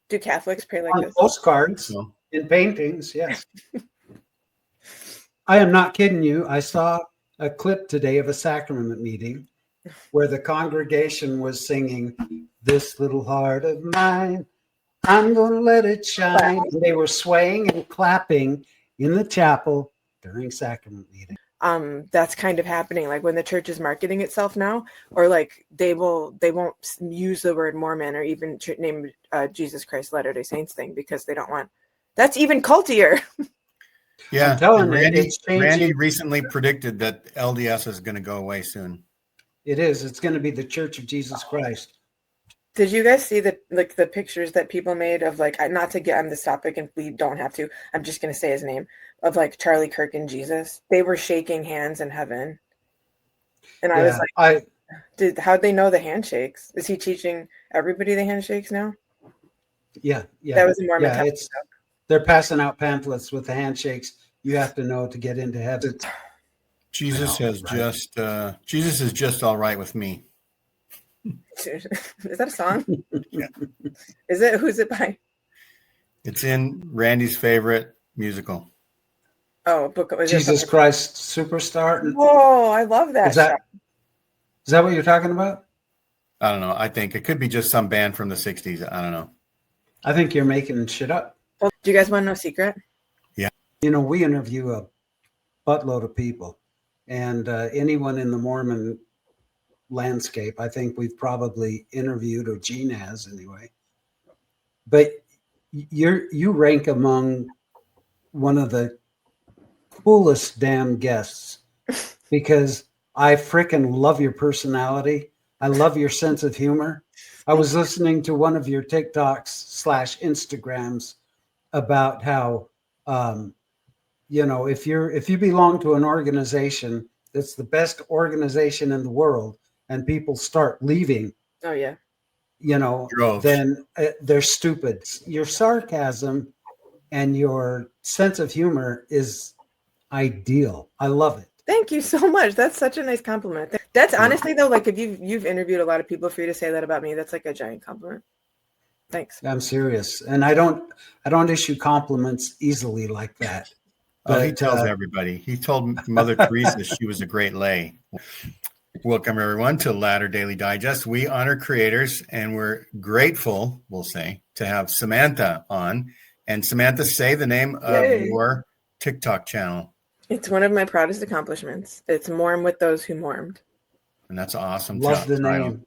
Do Catholics pray like On this? postcards, in paintings, yes. I am not kidding you. I saw a clip today of a sacrament meeting where the congregation was singing, "This little heart of mine, I'm going to let it shine." And they were swaying and clapping in the chapel during sacrament meeting. That's kind of happening, like when the church is marketing itself now, or like they won't use the word Mormon or even name Jesus Christ Latter-day Saints thing because they don't want, that's even cultier. Yeah, I'm telling you, Randy, it's changing. Randy recently predicted that LDS is going to go away soon. It is. It's going to be the Church of Jesus Christ. Did you guys see the pictures that people made of, like, not to get on this topic, and we don't have to, I'm just going to say his name, of like Charlie Kirk and Jesus? They were shaking hands in heaven. And I was like, how'd they know the handshakes? Is he teaching everybody the handshakes now? Yeah. That was a Mormon yeah, they're passing out pamphlets with the handshakes you have to know to get into heaven. Jesus is just all right with me. Is that a song? Yeah. Is it? Who's it by? It's in Randy's favorite musical. Oh, Jesus Christ Superstar. Whoa, I love that. Is that what you're talking about? I don't know. I think it could be just some band from the 60s. I don't know. I think you're making shit up. Well, do you guys want to know a secret? Yeah. We interview a buttload of people, and anyone in the Mormon landscape, I think we've probably interviewed, or Gene has anyway. But you rank among one of the coolest damn guests, because I frickin' love your personality. I love your sense of humor. I was listening to one of your TikToks / Instagrams about how, if you belong to an organization that's the best organization in the world, and people start leaving, oh yeah, then they're stupid. Your sarcasm and your sense of humor is ideal. I love it. Thank you so much. That's such a nice compliment. That's honestly though, like, if you've interviewed a lot of people, for you to say that about me, that's like a giant compliment. Thanks. I'm serious, and I don't issue compliments easily like that. Well, he tells everybody. He told Mother Teresa she was a great lay. Welcome, everyone, to Latter Daily Digest. We honor creators, and we're grateful, we'll say, to have Samantha on. And Samantha, say the name of your TikTok channel. It's one of my proudest accomplishments. It's Morm with those who mormed. And that's awesome. Love the name.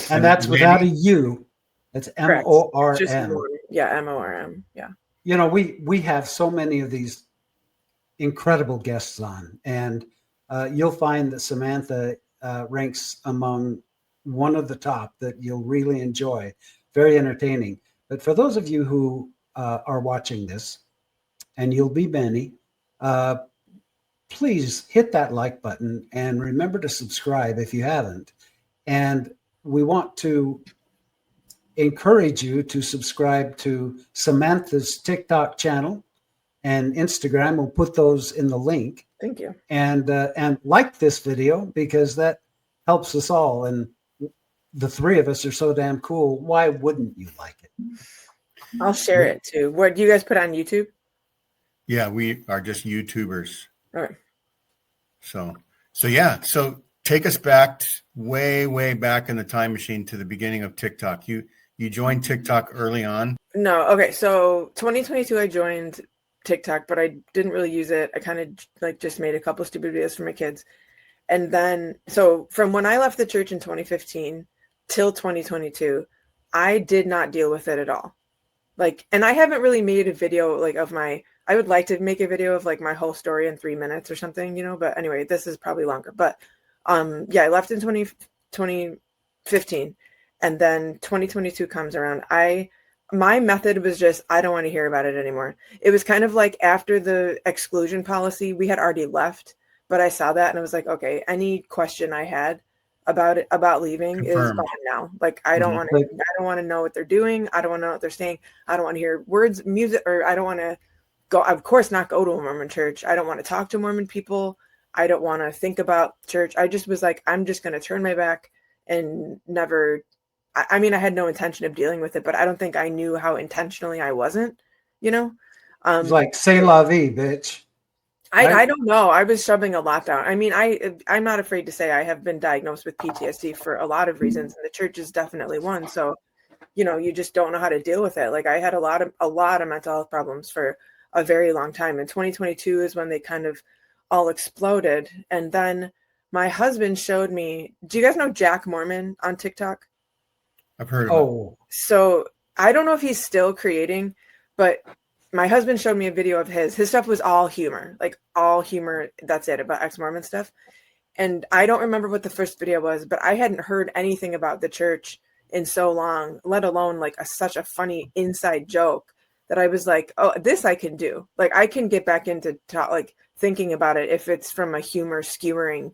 And that's without a U. It's M-O-R-M. Yeah, M-O-R-M. Yeah. We have so many of these incredible guests on, and you'll find that Samantha ranks among one of the top that you'll really enjoy. Very entertaining. But for those of you who are watching this, and you'll be many, please hit that like button and remember to subscribe if you haven't. And we want to encourage you to subscribe to Samantha's TikTok channel and Instagram. We'll put those in the link. Thank you. And like this video, because that helps us all. And the three of us are so damn cool. Why wouldn't you like it? I'll share it too. What do you guys put on YouTube? Yeah, we are just YouTubers. All right. So yeah. So take us back way, way back in the time machine to the beginning of TikTok. You joined TikTok early on? No. Okay. So 2022, I joined TikTok, but I didn't really use it. I kind of just made a couple of stupid videos for my kids. And then, so from when I left the church in 2015 till 2022, I did not deal with it at all. And I haven't really made a video I would like to make a video of my whole story in 3 minutes or something, but anyway, this is probably longer. But I left in 2015, and then 2022 comes around. My method was just, I don't want to hear about it anymore. It was kind of like after the exclusion policy, we had already left, but I saw that and I was like, okay, any question I had about leaving Confirmed. is gone now. I don't want to know what they're doing. I don't want to know what they're saying. I don't want to hear words, music, or I don't want to go, of course, not go to a Mormon church. I don't want to talk to Mormon people. I don't want to think about church. I just was like, I'm just going to turn my back and never I mean, I had no intention of dealing with it, but I don't think I knew how intentionally I wasn't, you know? It's like, say la vie, bitch. I don't know. I was shoving a lot down. I mean, I'm not afraid to say I have been diagnosed with PTSD for a lot of reasons, and the church is definitely one. So, you just don't know how to deal with it. Like I had a lot of mental health problems for a very long time. And 2022 is when they kind of all exploded. And then my husband showed me, do you guys know Jack Mormon on TikTok? I've heard of Oh, So I don't know if he's still creating, but my husband showed me a video of his stuff was all humor, like all humor. That's it, about ex-Mormon stuff. And I don't remember what the first video was, but I hadn't heard anything about the church in so long, let alone like such a funny inside joke that I was like, oh, this I can do. Like I can get back into like thinking about it if it's from a humor skewering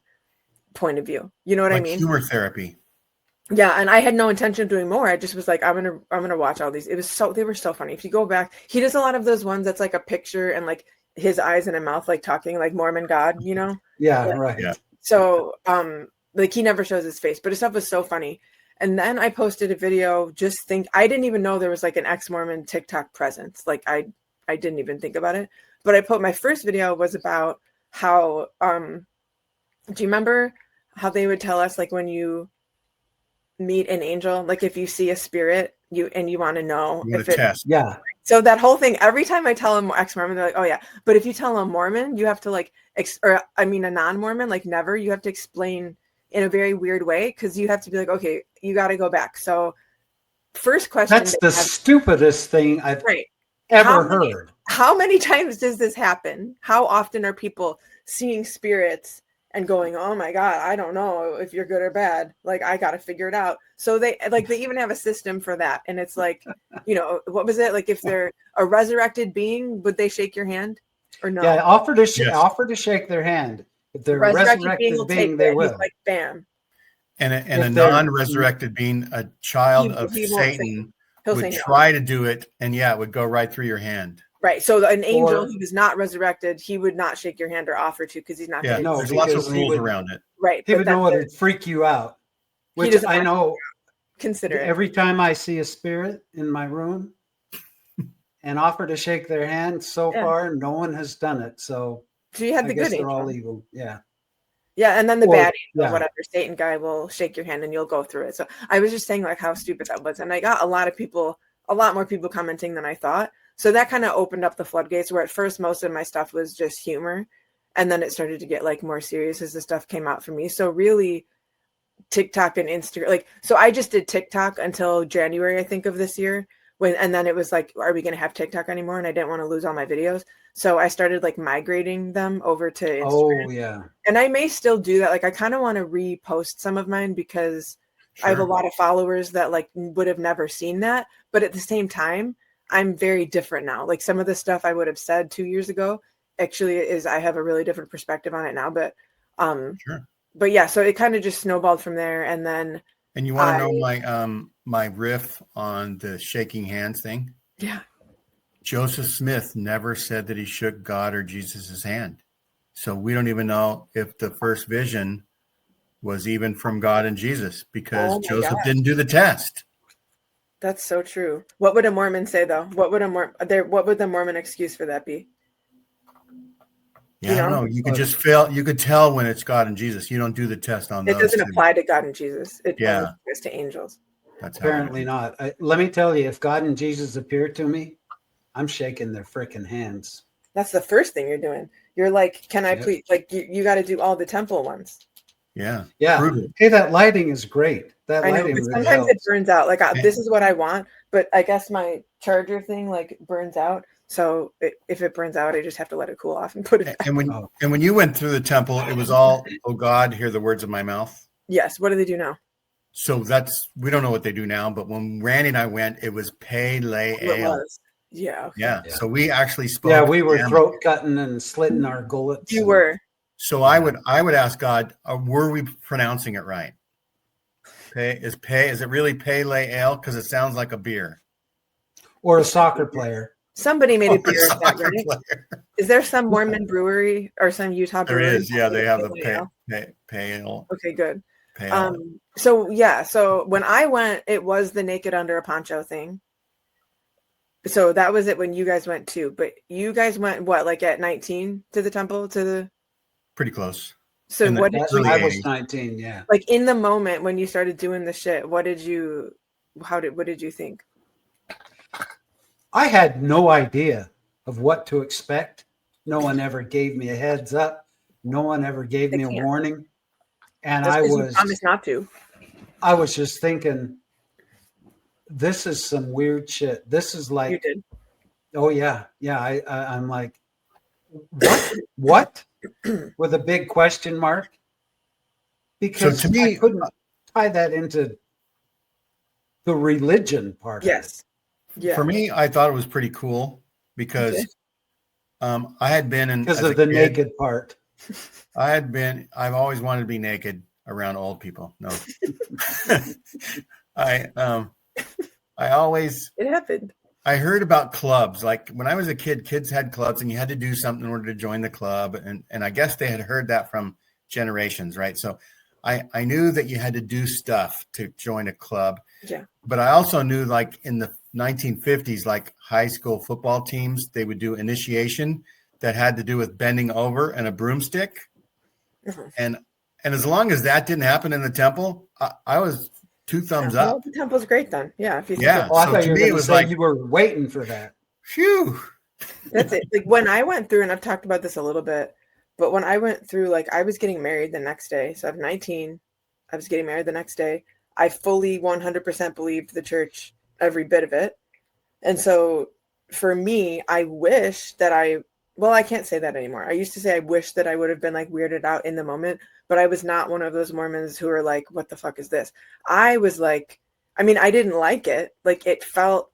point of view. You know what I mean? Humor therapy. Yeah, and I had no intention of doing more. I just was like, I'm gonna watch all these. They were so funny. If you go back, he does a lot of those ones that's like a picture and like his eyes and a mouth like talking like Mormon God, Yeah, right. Yeah. So like he never shows his face, but his stuff was so funny. And then I posted a video, I didn't even know there was like an ex-Mormon TikTok presence. Like I didn't even think about it. But my first video was about how do you remember how they would tell us like when you meet an angel, like if you see a spirit, you want to know if it test. Yeah. So that whole thing, every time I tell them ex-Mormon, they're like, oh yeah. But if you tell a Mormon, you have to like, a non-Mormon, like never, you have to explain in a very weird way because you have to be like, okay, you got to go back. So first question. That's the stupidest thing I've ever heard. How many times does this happen? How often are people seeing spirits and going, oh my God, I don't know if you're good or bad. Like, I got to figure it out. So they even have a system for that. And it's like, what was it? Like if they're a resurrected being, would they shake your hand or no? Yeah, offer to shake their hand. If they're a resurrected being, they will. Like, bam. And a non-resurrected being, a child of Satan, would try to do it, and it would go right through your hand. Right. So an angel who is not resurrected, he would not shake your hand or offer to because he's not. Yeah, there's lots of rules around it. Right. He would know it would freak you out. Which I know. Consider it. Every time I see a spirit in my room and offer to shake their hand, so far no one has done it. So you had the good angel. They're all evil. Yeah. Yeah, and then the bad angel, whatever Satan guy will shake your hand and you'll go through it. So I was just saying like how stupid that was, and I got a lot more people commenting than I thought. So that kind of opened up the floodgates. Where at first most of my stuff was just humor, and then it started to get like more serious as the stuff came out for me. So really, TikTok and Instagram, so I just did TikTok until January, I think, of this year. And then it was like, are we going to have TikTok anymore? And I didn't want to lose all my videos. So I started like migrating them over to Instagram. Oh, yeah. And I may still do that. Like, I kind of want to repost some of mine because I have a lot of followers that like would have never seen that. But at the same time, I'm very different now. Like some of the stuff I would have said 2 years ago actually I have a really different perspective on it now. But, but yeah, so it kind of just snowballed from there. And then. And you want to know my riff on the shaking hands thing? Yeah. Joseph Smith never said that he shook God or Jesus's hand. So we don't even know if the first vision was even from God and Jesus because Joseph didn't do the test. That's so true. What would a Mormon say though? What would the Mormon excuse for that be? Yeah, I don't know. You could just fail. You could tell when it's God and Jesus. You don't do the test on those. It doesn't apply to God and Jesus. It only applies to angels. That's apparently not. Let me tell you, if God and Jesus appear to me, I'm shaking their freaking hands. That's the first thing you're doing. You're like, can I please? Like, you got to do all the temple ones. Yeah. Yeah. Hey, that lighting is great. That lighting really sometimes helps. It burns out. Like, this is what I want, but I guess my charger thing like burns out. So if it burns out, I just have to let it cool off and put it back. And when you went through the temple, it was all, oh God, hear the words of my mouth. Yes. What do they do now? So we don't know what they do now, but when Randy and I went, it was Pele Ale. Yeah. Okay. Yeah. So we actually spoke. Yeah, we were throat cutting and slitting our gullets. You were. So I would ask God, were we pronouncing it right? Is it really Pele Ale? Because it sounds like a beer. Or a soccer player. Somebody made a beer of that, right? Is there some Mormon brewery or some Utah brewery? There is. Yeah, they have the pale. Okay, good. pale. So when I went, it was the naked under a poncho thing. So that was it when you guys went too. But you guys went what, like at 19 to the temple Pretty close. So In the what did early I was 80s. 19, yeah. like in the moment when you started doing the shit? What did you think? I had no idea of what to expect. No one ever gave me a heads up. No one ever gave me a warning. And That's 'cause you promised not to. I was just thinking, this is some weird shit. This is like, You did. oh yeah. I'm like, what? With a big question mark. Because So to me, I couldn't tie that into the religion part of it. Yes. Yeah. For me, I thought it was pretty cool because I had been in Because as of a the kid, naked part. I've always wanted to be naked around old people. No. I always It happened. I heard about clubs. Like when I was a kid, kids had clubs and you had to do something in order to join the club. And I guess they had heard that from generations, right? So I knew that you had to do stuff to join a club. Yeah. But I also knew, like in the 1950s, like high school football teams, they would do initiation that had to do with bending over and a broomstick. Mhm. And as long as that didn't happen in the temple, I was 2 thumbs Well, up. the temple's great then. Yeah. If you think Yeah. Oh, I So thought to you were me, it going to was say like, you were waiting for that. phew. that's it. Like when I went through, and I've talked about this a little bit, but when I went through, like I was getting married the next day. So I'm 19. I was getting married the next day. I fully 100% believed the church, every bit of it. And so for me, I wish that I can't say that anymore. I used to say I wish that I would have been like weirded out in the moment, but I was not one of those Mormons who are like, what the fuck is this? I was like, I mean, I didn't like it. Like it felt,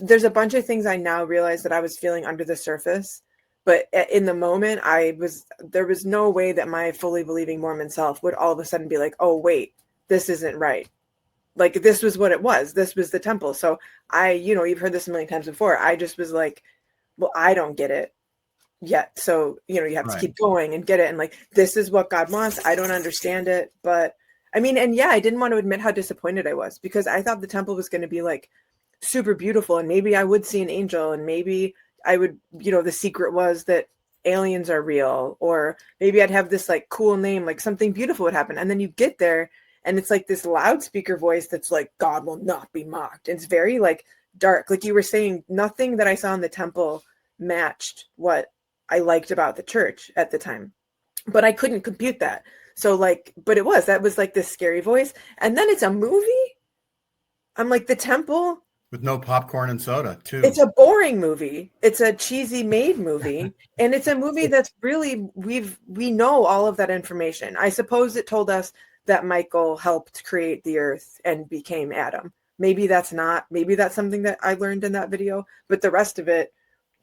there's a bunch of things I now realize that I was feeling under the surface, but in the moment there was no way that my fully believing Mormon self would all of a sudden be like, oh wait, this isn't right. Like this was what it was. This was the temple. So you've heard this a million times before. I just was like, well, I don't get it yet. So, you have to keep going and get it. And like, this is what God wants. I don't understand it. But I mean, and yeah, I didn't want to admit how disappointed I was because I thought the temple was going to be like super beautiful. And maybe I would see an angel and maybe I would, the secret was that aliens are real, or maybe I'd have this like cool name, like something beautiful would happen. And then you get there and it's like this loudspeaker voice that's like, God will not be mocked. And it's very like dark. Like you were saying, nothing that I saw in the temple matched what I liked about the church at the time, but I couldn't compute that. So like, but that was like this scary voice. And then it's a movie. I'm like, the temple With no popcorn and soda too. It's a boring movie. It's a cheesy made movie. And it's a movie that's really, we know all of that information. I suppose it told us that Michael helped create the earth and became Adam. Maybe that's something that I learned in that video, but the rest of it,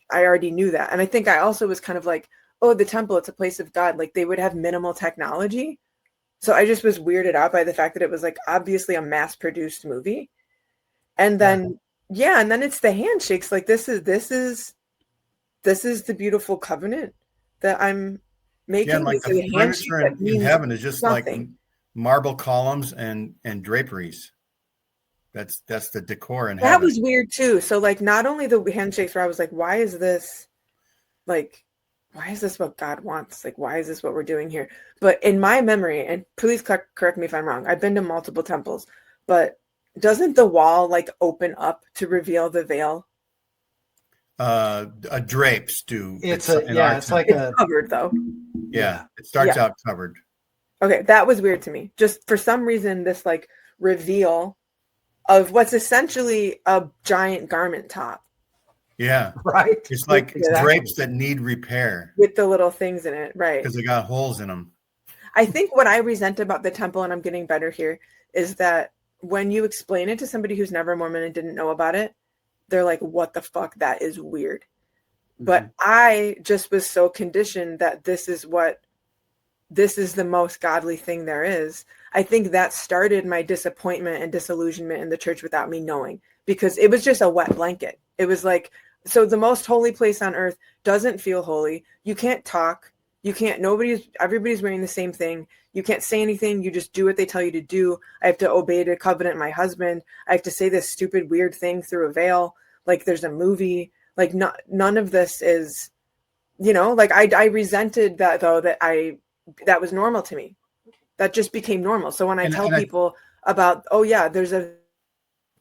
I already knew that. And I think I also was kind of like, oh, the temple, it's a place of God. Like they would have minimal technology. So I just was weirded out by the fact that it was like obviously a mass produced movie. And then, and then it's the handshakes. Like this is the beautiful covenant that I'm making. Yeah, like the furniture in heaven is just nothing. like marble columns and draperies. That's the decor in heaven. That was weird too. So like not only the handshakes where I was like, why is this what God wants? Like, why is this what we're doing here? But in my memory, and please correct me if I'm wrong, I've been to multiple temples, but doesn't the wall like open up to reveal the veil? Drapes do. It's covered though. Yeah, it starts out covered. Okay, that was weird to me. Just for some reason, this like reveal of what's essentially a giant garment top. Yeah. Right. It's like drapes that need repair. With the little things in it, right. Because they got holes in them. I think what I resent about the temple, and I'm getting better here, is that when you explain it to somebody who's never Mormon and didn't know about it, they're like, what the fuck? That is weird. Mm-hmm. But I just was so conditioned that this is the most godly thing there is. I think that started my disappointment and disillusionment in the church without me knowing, because it was just a wet blanket. It was like, so the most holy place on earth doesn't feel holy. You can't talk. You can't, everybody's wearing the same thing. You can't say anything. You just do what they tell you to do. I have to obey the covenant of my husband. I have to say this stupid, weird thing through a veil. Like there's a movie, like none of this is, like I resented that though, that was normal to me. That just became normal. So when I tell people about, oh yeah,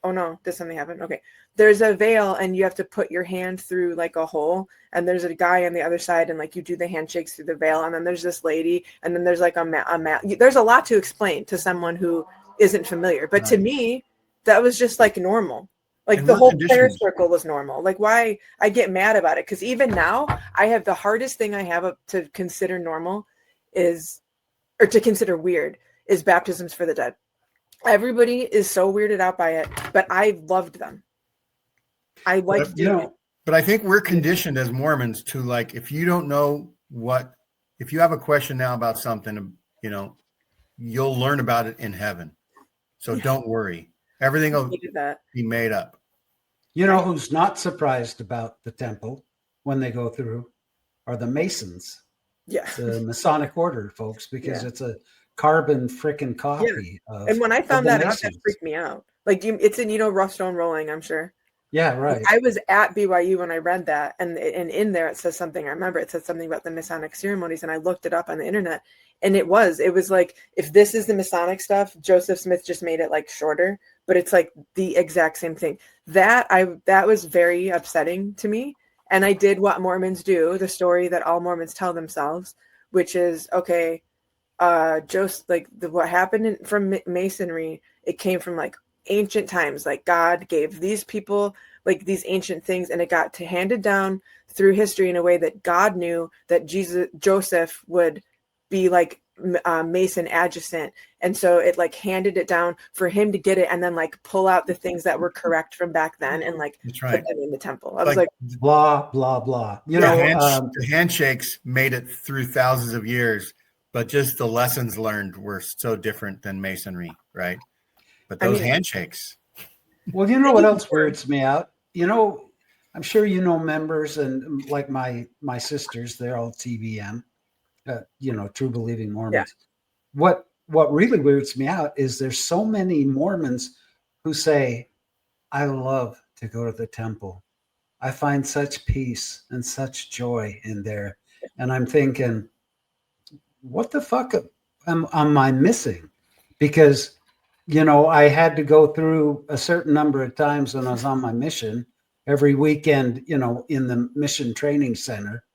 oh no, did something happen? Okay. There's a veil and you have to put your hand through like a hole, and there's a guy on the other side, and like you do the handshakes through the veil, and then there's this lady, and then there's like a mat. There's a lot to explain to someone who isn't familiar. But to me, that was just like normal. Like and the whole prayer circle was normal. Like why I get mad about it. Because even now I have the hardest thing I have to consider normal or to consider weird is baptisms for the dead. Everybody is so weirded out by it, but I loved them. I liked doing it. But I think we're conditioned as Mormons to like, if you don't know if you have a question now about something, you'll learn about it in heaven. So don't worry. Everything will be made up. You know who's not surprised about the temple when they go through are the Masons. Yeah. The Masonic order, folks, because it's a carbon frickin' copy. Yeah. And when I found that out, that freaked me out. Like it's in, rough stone rolling, I'm sure. Yeah, right. I was at BYU when I read that, and in there it says something. I remember it said something about the Masonic ceremonies, and I looked it up on the internet, and it was like, if this is the Masonic stuff, Joseph Smith just made it like shorter, but it's like the exact same thing. That was very upsetting to me, and I did what Mormons do, the story that all Mormons tell themselves, which is okay. What happened from Masonry, it came from like ancient times. Like God gave these people like these ancient things, and it got handed down through history in a way that God knew that Joseph would be like Mason adjacent, and so it like handed it down for him to get it and then like pull out the things that were correct from back then and like put them in the temple. I was like blah blah blah. The handshakes made it through thousands of years, but just the lessons learned were so different than Masonry, right? But those handshakes. Well, you know what else weirds me out? I'm sure members and like my sisters, they're all TBM, true believing Mormons. Yeah. What really weirds me out is there's so many Mormons who say, I love to go to the temple. I find such peace and such joy in there. And I'm thinking, what the fuck am I missing? Because I had to go through a certain number of times when I was on my mission every weekend, in the mission training center.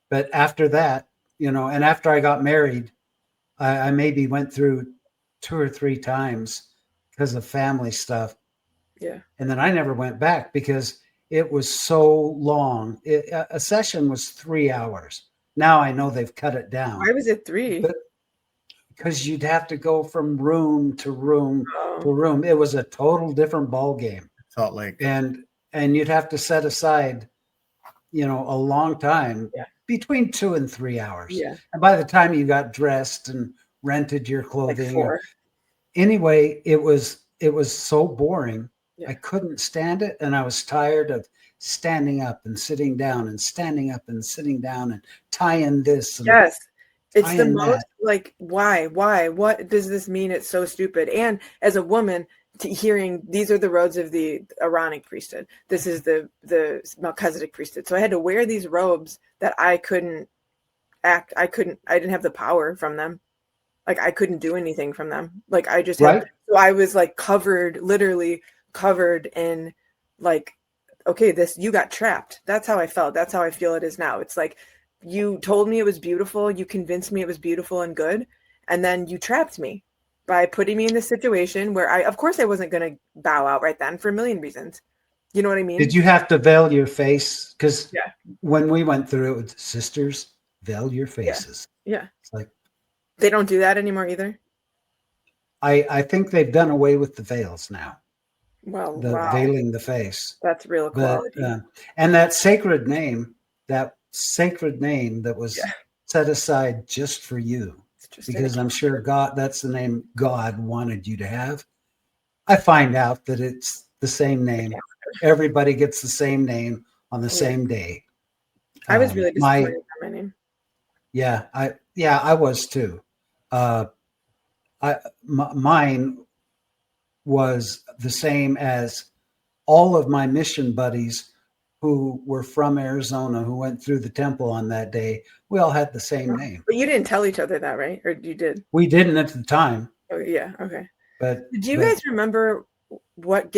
But after that, and after I got married, I maybe went through 2 or 3 times because of family stuff. Yeah. And then I never went back because it was so long. A session was 3 hours. Now I know they've cut it down. Why was it 3? Because you'd have to go from room to room to room. It was a total different ball game. Salt Lake. And you'd have to set aside, a long time, between 2 and 3 hours. Yeah. And by the time you got dressed and rented your clothing, like anyway, it was so boring. Yeah. I couldn't stand it, and I was tired of standing up and sitting down and standing up and sitting down and tying this. And yes. It's the most that. Like, why? What does this mean? It's so stupid. And as a woman, hearing these are the robes of the Aaronic priesthood. This is the Melchizedek priesthood. So I had to wear these robes that I couldn't act. I didn't have the power from them. Like I couldn't do anything from them. Like I just had, so I was like literally covered in like, okay, you got trapped. That's how I felt. That's how I feel it is now. It's like, you told me it was beautiful. You convinced me it was beautiful and good. And then you trapped me by putting me in this situation where of course I wasn't going to bow out right then for a million reasons. You know what I mean? Did you have to veil your face? Because when we went through it, sisters, veil your faces. Yeah. It's like, they don't do that anymore either. I think they've done away with the veils now. Well, veiling the face. That's real quality. And that sacred name that was set aside just for you, because I'm sure God, that's the name God wanted you to have. I find out that it's the same name. Everybody gets the same name on the same day. I was really disappointed in my name. Yeah, I was too. Mine was the same as all of my mission buddies who were from Arizona who went through the temple on that day. We all had the same name. But you didn't tell each other that, right? Or you did? We didn't at the time, Oh, yeah. Okay. but Do you guys remember what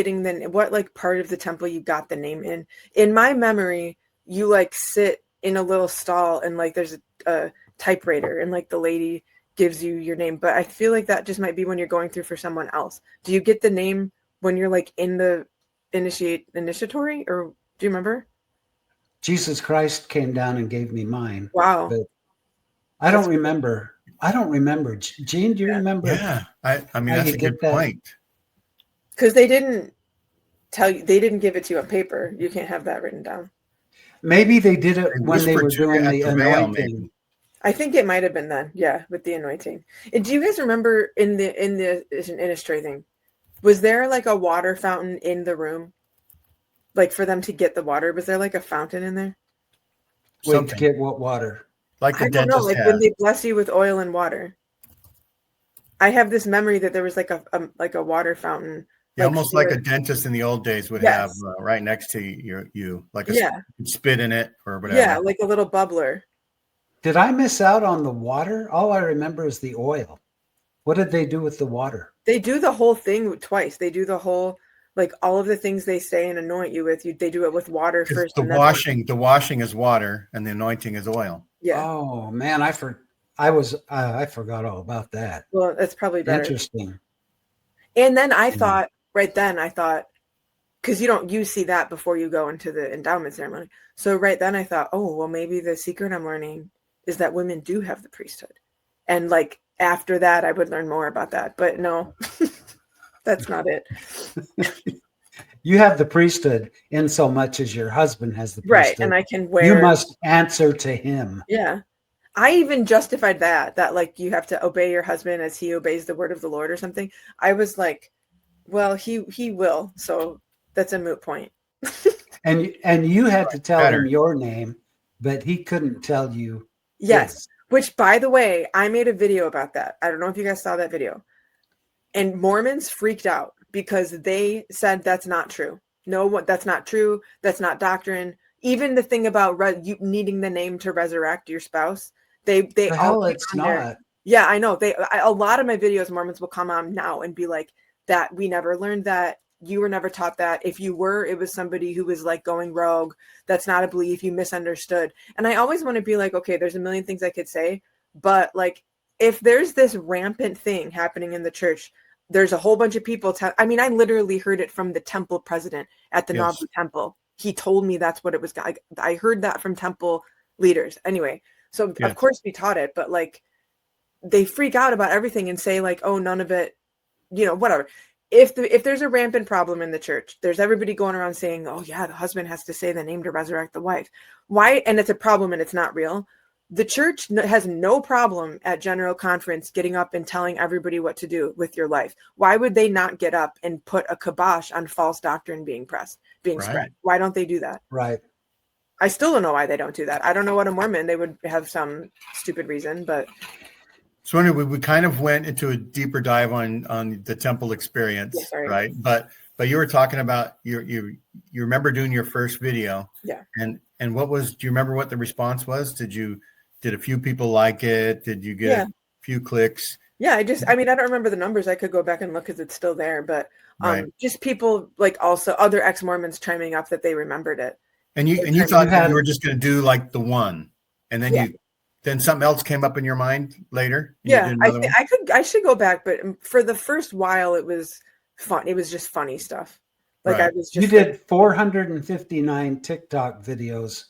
like part of the temple you got the name in? In my memory, you like sit in a little stall and like there's a typewriter and like the lady gives you your name. But I feel like that just might be when you're going through for someone else. Do you get the name when you're like in the initiatory, or do you remember? Jesus Christ came down and gave me mine. Wow. But I don't remember. Gene, do you remember? Yeah. I mean, that's a good point. Because they didn't give it to you on paper. You can't have that written down. Maybe they did it when they were doing the anointing. Maybe. I think it might have been then, yeah, with the anointing. And do you guys remember in the initiatory thing, was there like a water fountain in the room, like for them to get the water? Was there like a fountain in there? Wait, to get what water? Like the I don't know, dentist like has. when they bless you with oil and water. I have this memory that there was like a water fountain. Yeah, almost like a dentist in the old days would have right next to you like a spit in it or whatever. Yeah, like a little bubbler. Did I miss out on the water? All I remember is the oil. What did they do with the water? They do the whole thing twice. They do the whole, like all of the things they say and anoint you with. They do it with water first. The washing is water and the anointing is oil. Yeah. Oh man, I forgot all about that. Well, that's probably better. Interesting. And then I thought, because you see that before you go into the endowment ceremony. So right then I thought, oh, well, maybe the secret I'm learning is that women do have the priesthood. And like after that, I would learn more about that. But no, that's not it. You have the priesthood in so much as your husband has the priesthood. Right. And I can wear. You must answer to him. Yeah. I even justified that like you have to obey your husband as he obeys the word of the Lord or something. I was like, well, he will. So that's a moot point. and you had to tell him your name, but he couldn't tell you. Yes. His. Which, by the way, I made a video about that. I don't know if you guys saw that video. And Mormons freaked out because they said that's not true. No, that's not true. That's not doctrine. Even the thing about you needing the name to resurrect your spouse. They hell, it's not. Yeah, I know. A lot of my videos, Mormons will come on now and be like, that we never learned that. You were never taught that. If you were, it was somebody who was like going rogue. That's not a belief. You misunderstood. And I always want to be like, okay, there's a million things I could say, but like, if there's this rampant thing happening in the church, there's a whole bunch of people. I literally heard it from the temple president at the Nauvoo temple. He told me that's what it was. I heard that from temple leaders. Anyway, so of course we taught it, but like, they freak out about everything and say like, oh, none of it, whatever. If there's a rampant problem in the church, there's everybody going around saying, oh yeah, the husband has to say the name to resurrect the wife. Why? And it's a problem and it's not real. The church has no problem at General Conference getting up and telling everybody what to do with your life. Why would they not get up and put a kibosh on false doctrine being spread? Why don't they do that? Right. I still don't know why they don't do that. I don't know what a Mormon, they would have some stupid reason, but. So anyway, we kind of went into a deeper dive on the temple experience, right? But you were talking about you remember doing your first video, and do you remember what the response was? Did a few people like it? Did you get a few clicks? Yeah, I don't remember the numbers. I could go back and look because it's still there, but just people like also other ex-Mormons chiming up that they remembered it. And you thought that you were just going to do like the one, and then then something else came up in your mind later. Yeah, I should go back, but for the first while, it was fun. It was just funny stuff. Like I was just. You did 459 TikTok videos.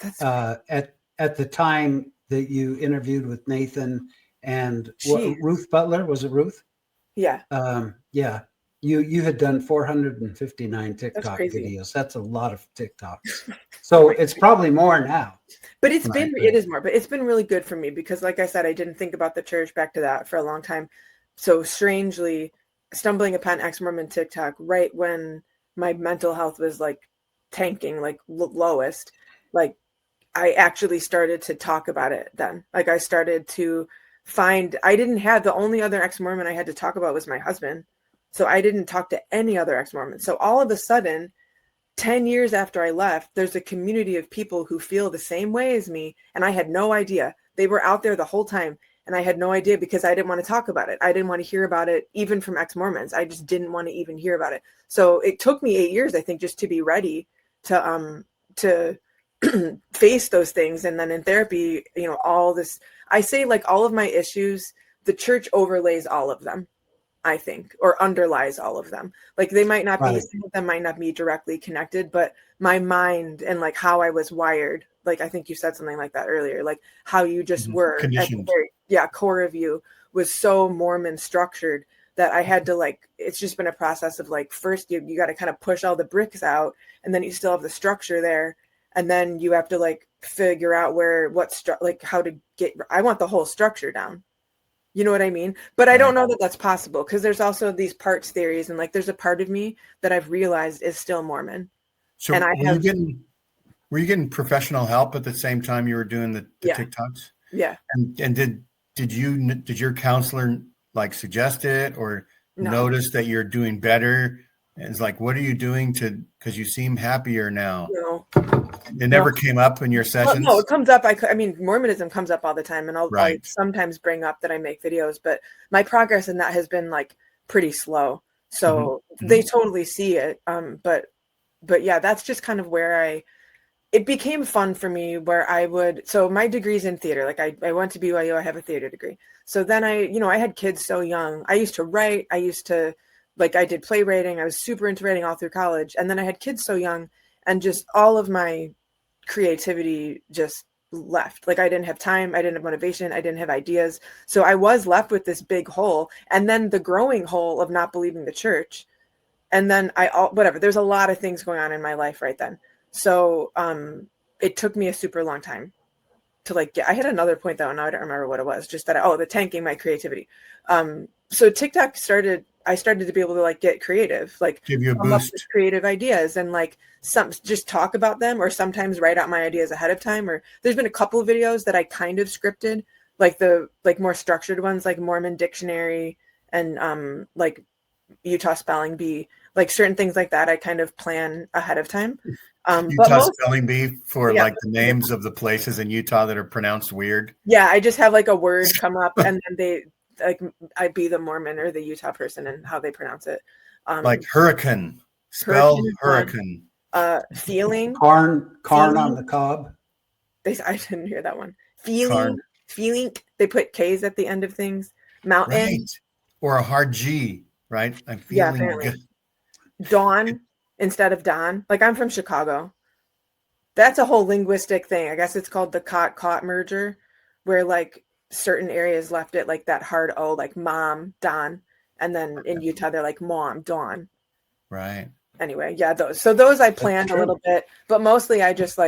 That's at the time that you interviewed with Nathan and Ruth Butler. Was it Ruth? Yeah. Yeah. You had done 459 TikTok videos. That's a lot of TikToks. So it's probably more now. But it is more, but it's been really good for me because like I said, I didn't think about the church, back to that, for a long time. So strangely stumbling upon ex-Mormon TikTok right when my mental health was like tanking, like lowest, like I actually started to talk about it then. Like I started to I didn't have, the only other ex-Mormon I had to talk about was my husband. So I didn't talk to any other ex-Mormon. So all of a sudden, 10 years after I left, there's a community of people who feel the same way as me. And I had no idea. They were out there the whole time. And I had no idea because I didn't want to talk about it. I didn't want to hear about it, even from ex-Mormons. I just didn't want to even hear about it. So it took me 8 years, I think, just to be ready to face those things. And then in therapy, all this, I say like all of my issues, the church overlays all of them, I think, or underlies all of them. Like they might not be, some of them might not be directly connected, but my mind and like how I was wired, like I think you said something like that earlier, like how you just were conditioned. Core of you was so Mormon structured that I had to like, it's just been a process of like, first you got to kind of push all the bricks out, and then you still have the structure there. And then you have to like figure out how to I want the whole structure down. You know what I mean? But I don't know that that's possible, because there's also these parts theories, and like there's a part of me that I've realized is still Mormon. So and were you getting professional help at the same time you were doing the TikToks? Yeah. And did your counselor like suggest it, or notice that you're doing better? And it's like, what are you doing because you seem happier now? No. It never came up in your sessions? No, it comes up. I mean, Mormonism comes up all the time, and I'll sometimes bring up that I make videos, but my progress in that has been like pretty slow. So they totally see it. But yeah, that's just kind of where it became fun for me, where so my degree's in theater. Like I went to BYU, I have a theater degree. So then I had kids so young. I used to write, I did playwriting. I was super into writing all through college. And then I had kids so young, and just all of my creativity just left. Like I didn't have time, I didn't have motivation, I didn't have ideas. So I was left with this big hole, and then the growing hole of not believing the church. And then there's a lot of things going on in my life right then. So it took me a super long time to I had another point though, and I don't remember what it was, just that the tanking my creativity. So TikTok I started to be able to get creative, give you a come up boost with creative ideas, and just talk about them, or sometimes write out my ideas ahead of time. Or there's been a couple of videos that I kind of scripted, like the more structured ones, like Mormon dictionary and Utah spelling bee, certain things like that. I kind of plan ahead of time. Utah spelling bee for the names of the places in Utah that are pronounced weird. Yeah, I just have a word come up, and then I'd be the Mormon or the Utah person and how they pronounce it. Like hurricane, spell hurricane. Feeling. Corn on the cob. I didn't hear that one. Feeling. They put K's at the end of things. Mountain. Right. Or a hard G, right? I'm feeling good. Dawn instead of Don. I'm from Chicago. That's a whole linguistic thing. I guess it's called the caught merger, where certain areas left it that hard O, like mom, Don, and then in Utah they're like mom, Dawn. Right. Anyway, yeah, those I planned a little bit, but mostly I just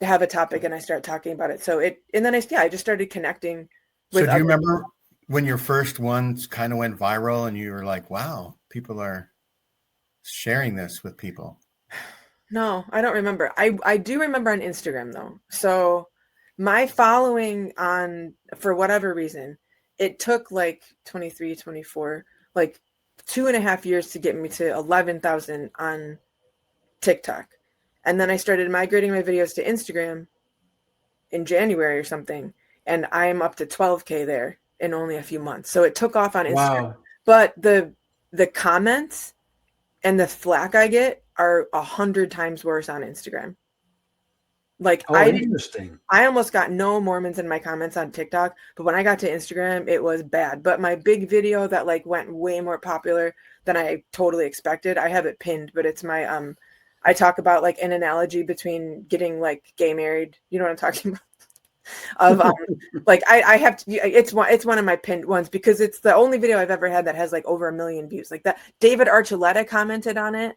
have a topic and I start talking about it. I just started connecting with. So do you remember when your first ones kind of went viral and you were like, wow, people are sharing this with people? No, I don't remember. I do remember on Instagram though. So my following for whatever reason, it took 23, 24, 2.5 years to get me to 11,000 on TikTok. And then I started migrating my videos to Instagram in January or something. And I'm up to 12K there in only a few months. So it took off on Instagram. Wow. But the comments and the flack I get are 100 times worse on Instagram. Interesting. I almost got no Mormons in my comments on TikTok, but when I got to Instagram, it was bad. But my big video that went way more popular than I totally expected, I have it pinned, but it's my I talk about an analogy between getting gay married. You know what I'm talking about? I have to. It's one of my pinned ones because it's the only video I've ever had that has over 1 million views. That David Archuleta commented on it.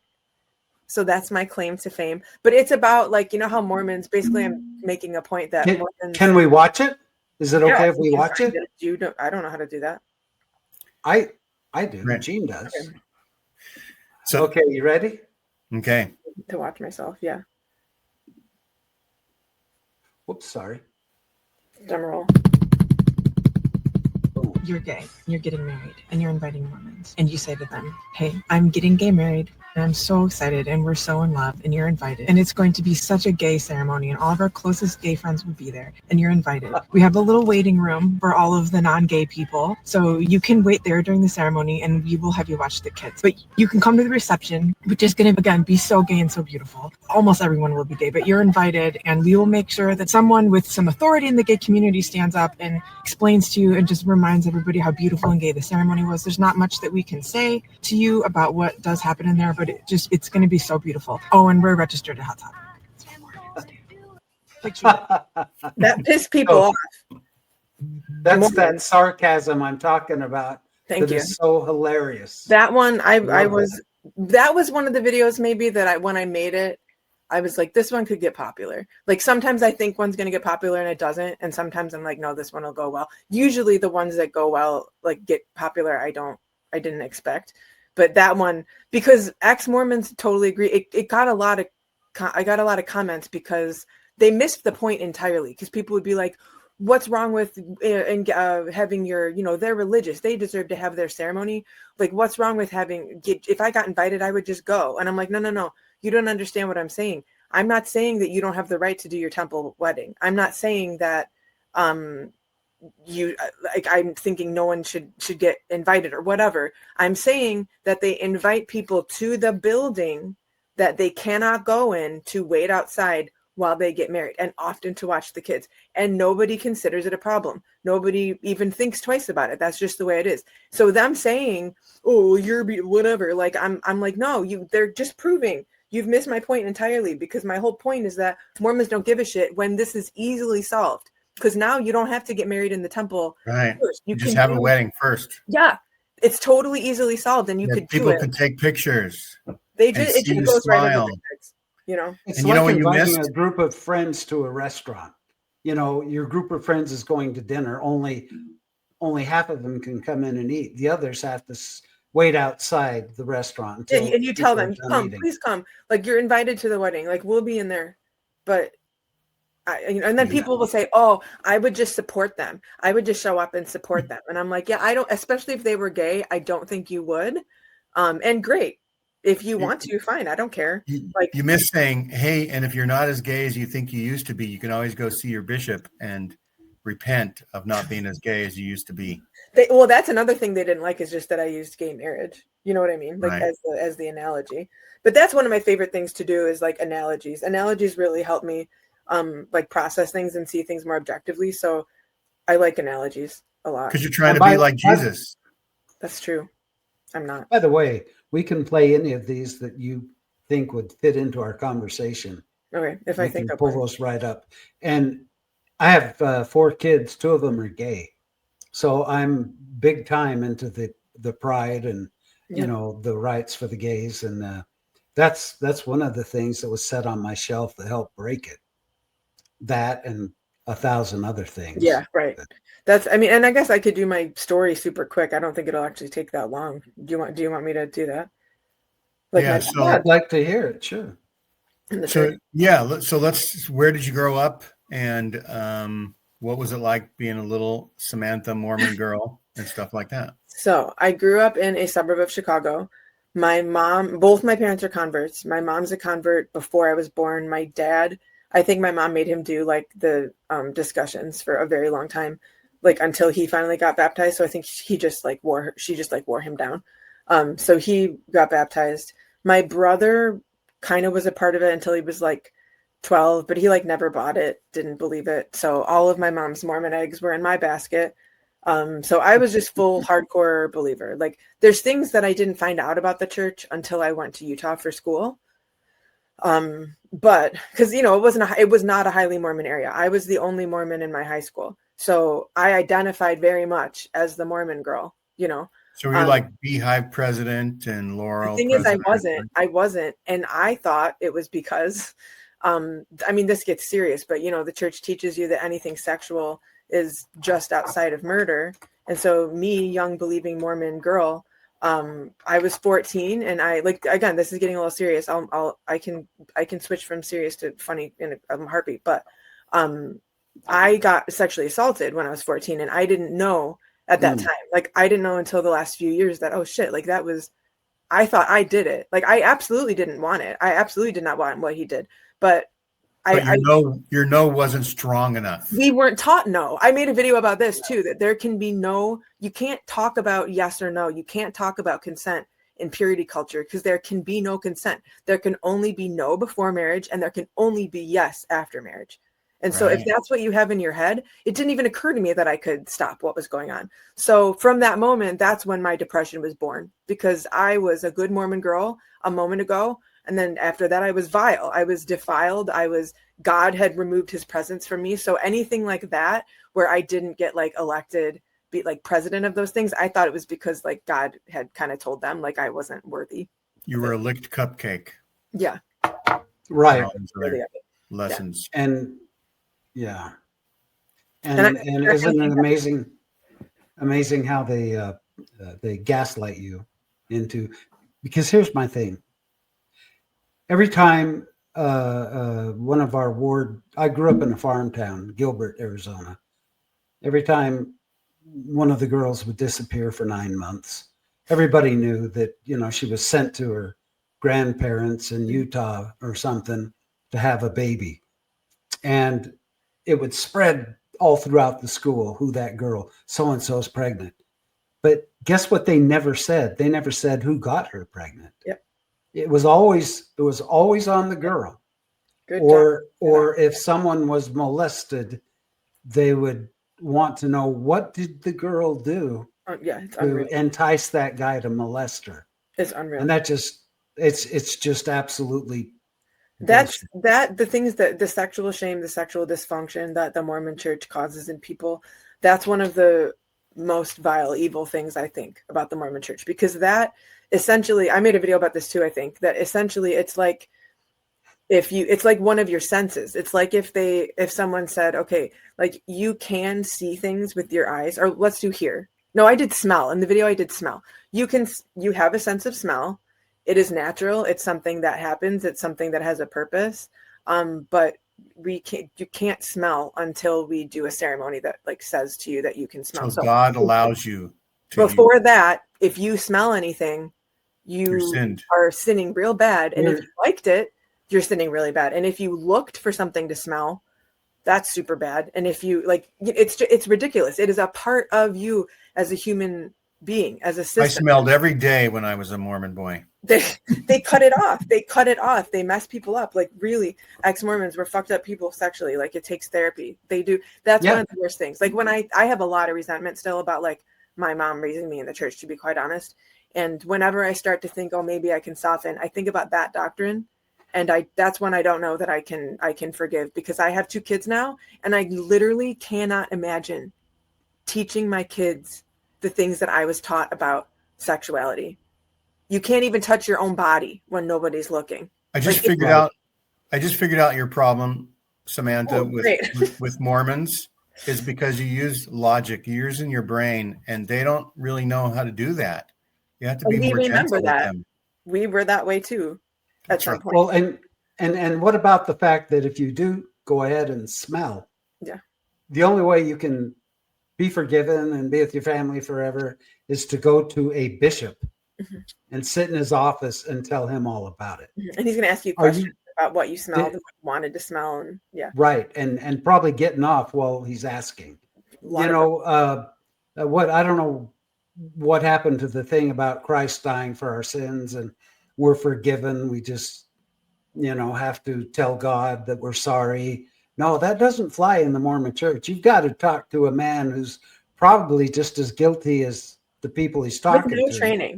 So that's my claim to fame. But it's about how Mormons, basically I'm making a point that Mormons. Can we watch it? Is it okay if we watch it? I don't know how to do that. I do. Right. Gene does. Okay. So okay, you ready? Okay. To watch myself, yeah. Whoops, sorry. Drum roll. Boom. You're gay, you're getting married, and you're inviting Mormons. And you say to them, hey, I'm getting gay married, and I'm so excited, and we're so in love, and you're invited. And it's going to be such a gay ceremony, and all of our closest gay friends will be there, and you're invited. We have a little waiting room for all of the non-gay people, so you can wait there during the ceremony, and we will have you watch the kids. But you can come to the reception, which is going to, again, be so gay and so beautiful. Almost everyone will be gay, but you're invited, and we will make sure that someone with some authority in the gay community stands up and explains to you and just reminds everybody how beautiful and gay the ceremony was. There's not much that we can say to you about what does happen in there, but it's going to be so beautiful. Oh, and we're registered at Hot Topic. That pissed people off. That's that sarcasm I'm talking about. Thank that you. Is so hilarious. That one, that was one of the videos maybe that when I made it, I was like, this one could get popular. Like sometimes I think one's going to get popular and it doesn't. And sometimes I'm like, no, this one will go well. Usually the ones that go well, like get popular, I didn't expect. But that one, because ex-Mormons totally agree. I got a lot of comments because they missed the point entirely. Because people would be like, what's wrong with having your, they're religious. They deserve to have their ceremony. Like, what's wrong with if I got invited, I would just go. And I'm like, no. You don't understand what I'm saying. I'm not saying that you don't have the right to do your temple wedding. I'm not saying that I'm thinking no one should get invited or whatever. I'm saying that they invite people to the building that they cannot go in to wait outside while they get married, and often to watch the kids. And nobody considers it a problem. Nobody even thinks twice about it. That's just the way it is. So them saying, oh, you're whatever, like I'm like, no, they're just proving you've missed my point entirely, because my whole point is that Mormons don't give a shit when this is easily solved. Because now you don't have to get married in the temple. Right. First. You just have a wedding first. Yeah. It's totally easily solved, and you could do it. People can take pictures. It goes right over their heads, It's and like inviting a group of friends to a restaurant. Your group of friends is going to dinner. Only half of them can come in and eat. The others have to wait outside the restaurant. And you tell them, please come. Like, you're invited to the wedding. Like, we'll be in there. But and then people will say, oh, I would just support them. I would just show up and support them. And I'm like, yeah, I don't, especially if they were gay, I don't think you would. And great. If you want to, fine. I don't care. You miss saying, hey, and if you're not as gay as you think you used to be, you can always go see your bishop and repent of not being as gay as you used to be. That's another thing they didn't like, is just that I used gay marriage. You know what I mean? Like, right. as the analogy. But that's one of my favorite things to do, is like analogies. Analogies really help me like process things and see things more objectively. So I like analogies a lot. Because you're trying to be like Jesus. That's true. I'm not. By the way, we can play any of these that you think would fit into our conversation. Okay, if I think I'll pull those right up. And I have 4 kids. 2 of them are gay, so I'm big time into the pride and the rights for the gays, and that's one of the things that was set on my shelf to help break it. That and 1,000 other things. Yeah, right. And I guess I could do my story super quick. I don't think it'll actually take that long. Do you want me to do that? I'd like to hear it. Sure. So let's. Where did you grow up, and what was it like being a little Samantha Mormon girl and stuff like that? So I grew up in a suburb of Chicago. Both my parents are converts. My mom's a convert before I was born. My dad, I think my mom made him do like the discussions for a very long time, like until he finally got baptized. So I think she just wore him down. So he got baptized. My brother kind of was a part of it until he was like 12, but he never bought it, didn't believe it. So all of my mom's Mormon eggs were in my basket. So I was just full hardcore believer. Like, there's things that I didn't find out about the church until I went to Utah for school. But because, it was not a highly Mormon area. I was the only Mormon in my high school. So I identified very much as the Mormon girl, So were you like Beehive president and Laurel? The thing is, I wasn't. And I thought it was because, this gets serious, but the church teaches you that anything sexual is just outside of murder. And so me, young believing Mormon girl, I was 14, and again, this is getting a little serious. I can switch from serious to funny in a heartbeat, but I got sexually assaulted when I was 14, and I didn't know at that time. Like, I didn't know until the last few years that, oh shit, like that was, I thought I did it. Like, I absolutely didn't want it. I absolutely did not want what he did. But your no wasn't strong enough. we weren't taught no. I made a video about this too, that there can be no, you can't talk about yes or no. You can't talk about consent in purity culture because there can be no consent. There can only be no before marriage, and there can only be yes after marriage. And so if that's what you have in your head, it didn't even occur to me that I could stop what was going on. So from that moment, that's when my depression was born, because I was a good Mormon girl a moment ago. And then after that, I was vile. I was defiled. God had removed his presence from me. So anything like that, where I didn't get like elected, be like president of those things, I thought it was because like God had kind of told them like I wasn't worthy. You were a licked cupcake. Yeah. Right. Lessons. And yeah. And isn't it amazing how they gaslight you into, because here's my thing. Every time one of our ward, I grew up in a farm town, Gilbert, Arizona. Every time one of the girls would disappear for 9 months, everybody knew that, she was sent to her grandparents in Utah or something to have a baby. And it would spread all throughout the school who that girl, so-and-so is pregnant. But guess what they never said? They never said who got her pregnant. Yep. It was always on the girl. Good or if someone was molested, they would want to know, what did the girl do to entice that guy to molest her? It's unreal. And that just, it's just absolutely That's the things that the sexual shame, the sexual dysfunction that the Mormon church causes in people. That's one of the most vile, evil things I think about the Mormon church, because that essentially, I made a video about this too. I think that essentially it's like, it's like one of your senses. It's like if someone said, okay, like you can see things with your eyes, or let's do here. No, I did smell in the video. I did smell. You have a sense of smell. It is natural. It's something that happens. It's something that has a purpose. But you can't smell until we do a ceremony that like says to you that you can smell. So God allows you to. Before that, if you smell anything, you are sinning real bad. And if you liked it, you're sinning really bad. And if you looked for something to smell, that's super bad. And if you it's ridiculous. It is a part of you as a human being, as a system. I smelled every day when I was a Mormon boy. They cut it off. They cut it off. They mess people up. Like really, ex-Mormons were fucked up people sexually. Like it takes therapy. They do. That's one of the worst things. Like when I have a lot of resentment still about like my mom raising me in the church, to be quite honest. And whenever I start to think, oh, maybe I can soften, I think about that doctrine. And that's when I don't know that I can forgive, because I have 2 kids now, and I literally cannot imagine teaching my kids the things that I was taught about sexuality. You can't even touch your own body when nobody's looking. I just figured out your problem, Samantha, with Mormons is because you use logic, you're using your brain, and they don't really know how to do that. You have to be more gentle with them. We were that way too. At some point. Well, and what about the fact that if you do go ahead and smell, the only way you can be forgiven and be with your family forever is to go to a bishop and sit in his office and tell him all about it. And he's going to ask you questions about what you smelled and what you wanted to smell, and right, and probably getting off while he's asking. I don't know what happened to the thing about Christ dying for our sins and we're forgiven. We just, have to tell God that we're sorry. No, that doesn't fly in the Mormon church. You've got to talk to a man who's probably just as guilty as the people he's talking to.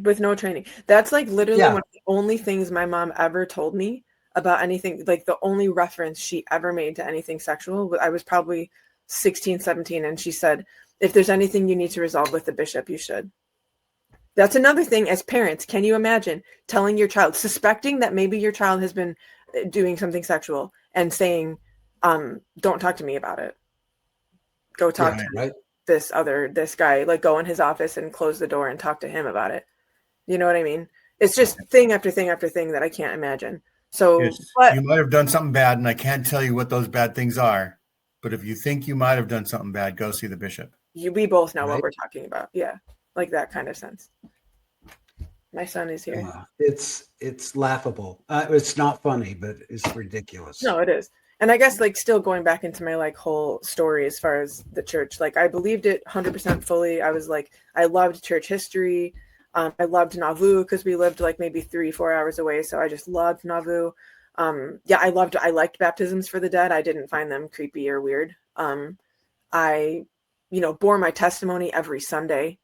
With no training. That's like literally one of the only things my mom ever told me about anything. Like the only reference she ever made to anything sexual. I was probably 16, 17. And she said, if there's anything you need to resolve with the bishop, you should. That's another thing as parents. Can you imagine telling your child, suspecting that maybe your child has been doing something sexual and saying, don't talk to me about it. Go talk to this guy, like go in his office and close the door and talk to him about it. You know what I mean? It's just thing after thing after thing that I can't imagine. So you might have done something bad and I can't tell you what those bad things are. but if you think you might have done something bad, go see the bishop. We both know what Right. we're talking about. Yeah, like that kind of sense. My son is here. It's laughable. It's not funny, but it's ridiculous. No, it is. And I guess like still going back into my like whole story as far as the church, like I believed it 100% fully. I was like, I loved church history. I loved Nauvoo because we lived like maybe 3-4 hours away. So I just loved Nauvoo. I liked baptisms for the dead. I didn't find them creepy or weird. I, bore my testimony every Sunday,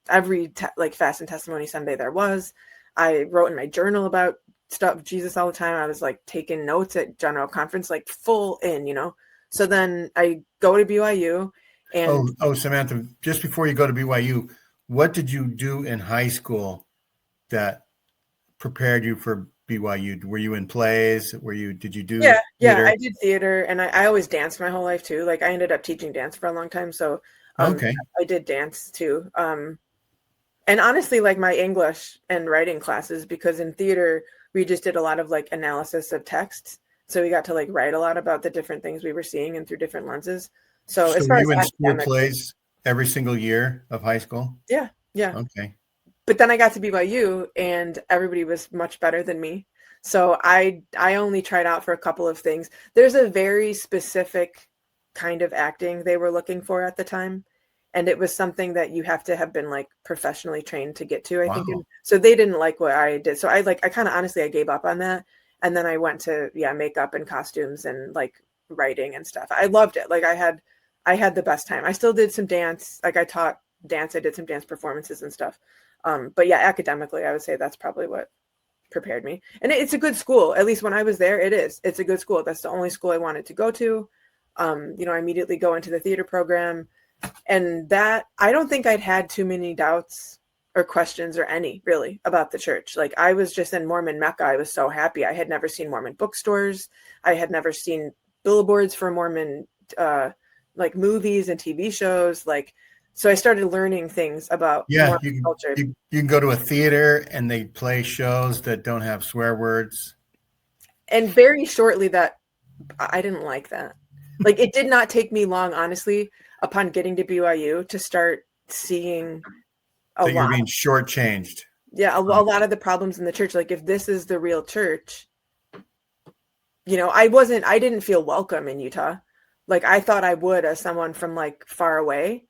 like fast and testimony Sunday there was. I wrote in my journal about stuff, Jesus all the time. I was like taking notes at general conference, like full in, So then I go to BYU and Samantha, just before you go to BYU, what did you do in high school that prepared you for BYU? Were you in plays? Did you do theater? Yeah, I did theater, and I always danced my whole life too. Like I ended up teaching dance for a long time. So okay. I did dance too. And honestly, like my English and writing classes, because in theater, we just did a lot of like analysis of texts. So we got to like write a lot about the different things we were seeing and through different lenses. So as far were you as in school plays every single year of high school? Yeah. Okay. But then I got to BYU and everybody was much better than me. So I only tried out for a couple of things. There's a very specific kind of acting they were looking for at the time. And it was something that you have to have been like professionally trained to get to, I think. And so they didn't like what I did. So I kind of honestly, I gave up on that. And then I went to, makeup and costumes and like writing and stuff. I loved it. Like I had the best time. I still did some dance. Like I taught dance. I did some dance performances and stuff. But yeah, academically, I would say that's probably what prepared me. And it's a good school. At least when I was there, it's a good school. That's the only school I wanted to go to. I immediately go into the theater program. And that, I don't think I'd had too many doubts or questions or any really about the church. Like I was just in Mormon Mecca. I was so happy. I had never seen Mormon bookstores. I had never seen billboards for Mormon, like movies and TV shows. Like, so I started learning things about Mormon culture. You can go to a theater and they play shows that don't have swear words. And very shortly that I didn't like that. Like it did not take me long, honestly, upon getting to BYU to start seeing that you're being shortchanged. Yeah, a lot of the problems in the church. Like if this is the real church, I didn't feel welcome in Utah. Like I thought I would as someone from like far away.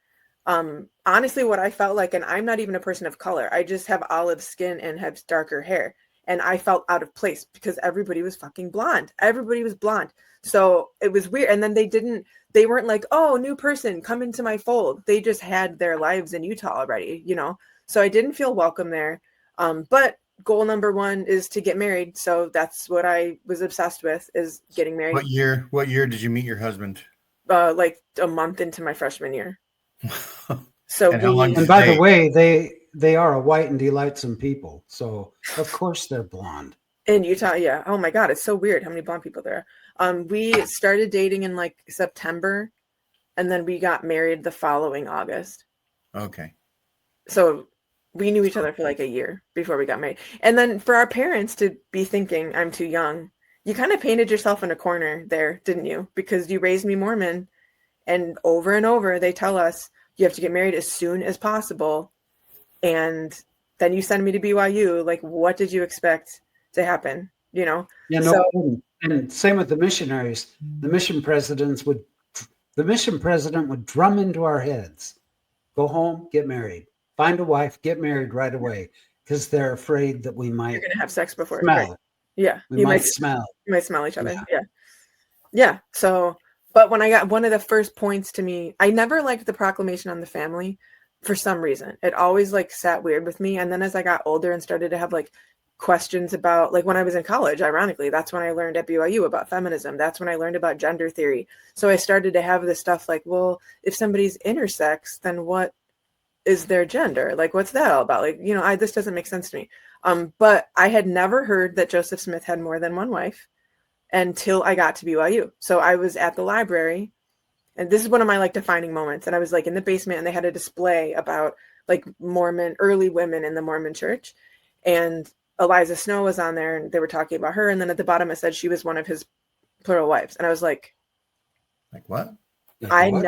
Honestly, what I felt like, and I'm not even a person of color, I just have olive skin and have darker hair. And I felt out of place because everybody was fucking blonde. Everybody was blonde. So it was weird. And then they weren't like, oh, new person, come into my fold. They just had their lives in Utah already, So I didn't feel welcome there. But goal number one is to get married. So that's what I was obsessed with, is getting married. What year did you meet your husband? Like a month into my freshman year. So and by the way, they are a white and delightsome people. So of course they're blonde. In Utah, yeah. Oh my God, it's so weird how many blonde people there are. We started dating in like September, and then we got married the following August. Okay. So we knew each other for like a year before we got married. And then for our parents to be thinking I'm too young, you kind of painted yourself in a corner there, didn't you? Because you raised me Mormon, and over they tell us you have to get married as soon as possible. And then you send me to BYU. Like, what did you expect to happen? Yeah, no. And same with the missionaries. The mission president would drum into our heads, go home, get married, find a wife, get married right away, because they're afraid that we might you're gonna have sex before. Smell. Right? Yeah, we might smell. You might smell each other. Yeah. So, but when I got one of the first points to me, I never liked the proclamation on the family for some reason. It always like sat weird with me. And then as I got older and started to have like questions about, like when I was in college, ironically, that's when I learned at BYU about feminism. That's when I learned about gender theory. So I started to have this stuff like, well, if somebody's intersex, then what is their gender? Like, what's that all about? Like, this doesn't make sense to me. But I had never heard that Joseph Smith had more than one wife until I got to BYU. So I was at the library, and this is one of my like defining moments. And I was like in the basement, and they had a display about like Mormon, early women in the Mormon church. And Eliza Snow was on there, and they were talking about her. And then at the bottom, it said she was one of his plural wives. And I was like what? Like, I what?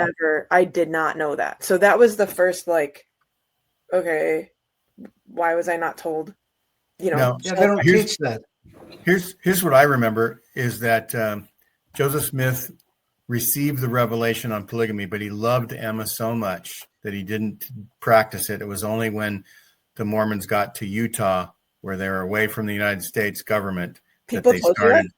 I did not know that. So that was the first, like, okay, why was I not told? You know, Now, Yeah, they don't here's teach that. here's what I remember is that Joseph Smith received the revelation on polygamy, but he loved Emma so much that he didn't practice it. It was only when the Mormons got to Utah, where they were away from the United States government, that people they told you that? started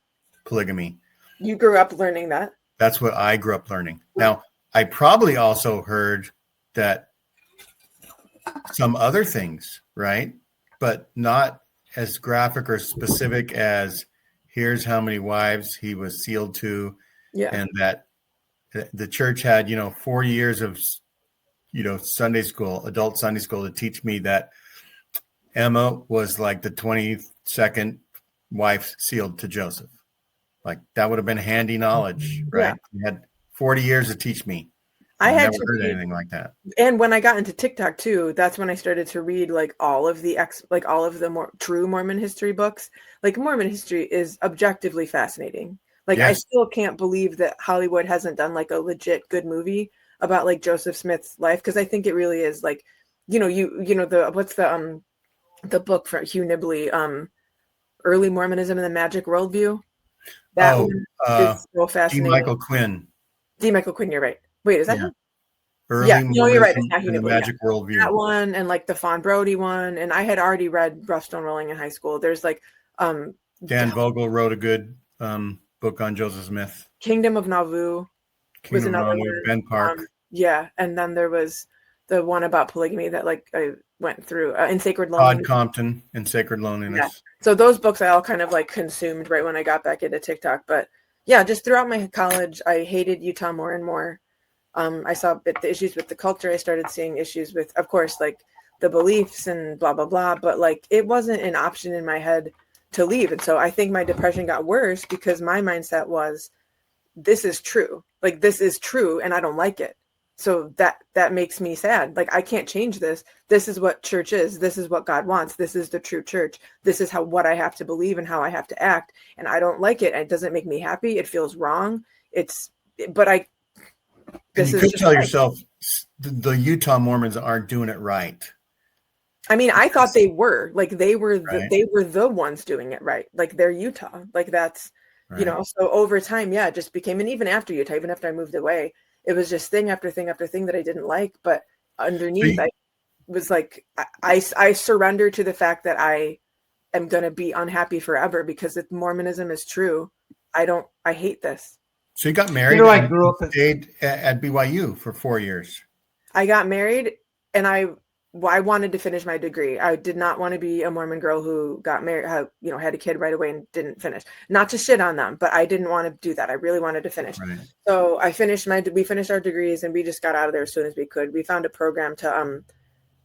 polygamy. You grew up learning that? That's what I grew up learning. Now, I probably also heard that some other things, right? But not as graphic or specific as here's how many wives he was sealed to, Yeah. and that the church had, 4 years of, Sunday school, adult Sunday school, to teach me that Emma was like the 22nd wife sealed to Joseph. Like that would have been handy knowledge, right? Yeah. He had 40 years to teach me. I I had never to heard read, anything like that. and when I got into TikTok too, that's when I started to read like all of the more true Mormon history books. Like Mormon history is objectively fascinating. Like I Yes. still can't believe that Hollywood hasn't done like a legit good movie about like Joseph Smith's life, because I think it really is like, the book from Hugh Nibley, Early Mormonism and the Magic Worldview. That one is so D. fascinating. Michael Quinn. D. Michael Quinn, you're right. Wait, is that Yeah. him? Early Yeah, no, you're right. Mormonism It's not Hugh and the Nibley. Yeah. Magic Worldview. That one, and like the Fawn Brodie one, and I had already read Rough Stone Rolling in high school. There's like Dan Vogel wrote a good book on Joseph Smith. Kingdom of Nauvoo was Kingdom of another Nauvoo, one. Ben Park. Yeah, and then there was the one about polygamy that like I went through in Sacred Todd Loneliness. Compton in Sacred Loneliness. Yeah. So those books I all kind of like consumed right when I got back into TikTok. But yeah, just throughout my college, I hated Utah more and more. I saw the issues with the culture. I started seeing issues with, of course, like the beliefs and blah, blah, blah. But like, it wasn't an option in my head to leave. And so I think my depression got worse because my mindset was, this is true. Like, this is true. And I don't like it. So that makes me sad. Like, I can't change this. This is what church is. This is what God wants. This is the true church. This is what I have to believe and how I have to act. And I don't like it. And it doesn't make me happy. It feels wrong. And you could tell yourself the Utah Mormons aren't doing it right. I mean, I thought they were. Like, they were Right. they were the ones doing it right. Like, they're Utah. Like, that's, Right. So over time, yeah, it just became, and even after Utah, even after I moved away, it was just thing after thing after thing that I didn't like. But underneath, I was like, I surrender to the fact that I am going to be unhappy forever, because if Mormonism is true, I hate this. So you got married I grew up stayed at BYU for 4 years. I got married, and I wanted to finish my degree. I did not want to be a Mormon girl who got married, had a kid right away and didn't finish. Not to shit on them, but I didn't want to do that. I really wanted to finish. Right. So we finished our degrees, and we just got out of there as soon as we could. We found a program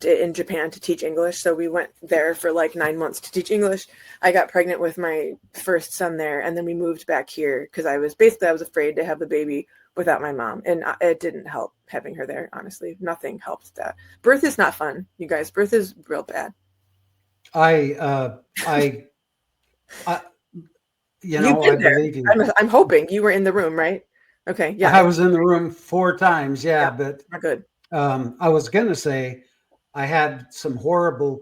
in Japan to teach English. So we went there for like 9 months to teach English. I got pregnant with my first son there, and then we moved back here because I was afraid to have the baby without my mom, and it didn't help having her there. Honestly, nothing helped that. Birth is not fun, you guys. Birth is real bad. I believe you. I'm hoping you were in the room, right? Okay, yeah. I was in the room 4 times, but not good. I was going to say I had some horrible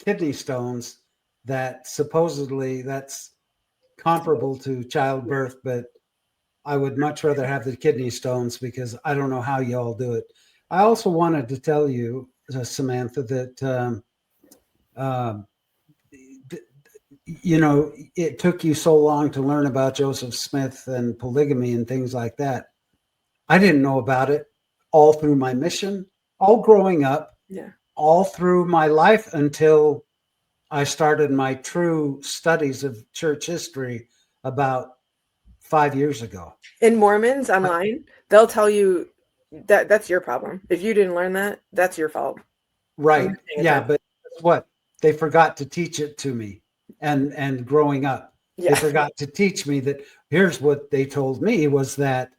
kidney stones that supposedly that's comparable to childbirth, but I would much rather have the kidney stones because I don't know how you all do it. I also wanted to tell you, Samantha, that, it took you so long to learn about Joseph Smith and polygamy and things like that. I didn't know about it all through my mission, all growing up, all through my life until I started my true studies of church history about 5 years ago. In Mormons online, they'll tell you that that's your problem. If you didn't learn that, that's your fault. Right. Yeah, but that's what they forgot to teach it to me. And growing up, they forgot to teach me that. Here's what they told me was that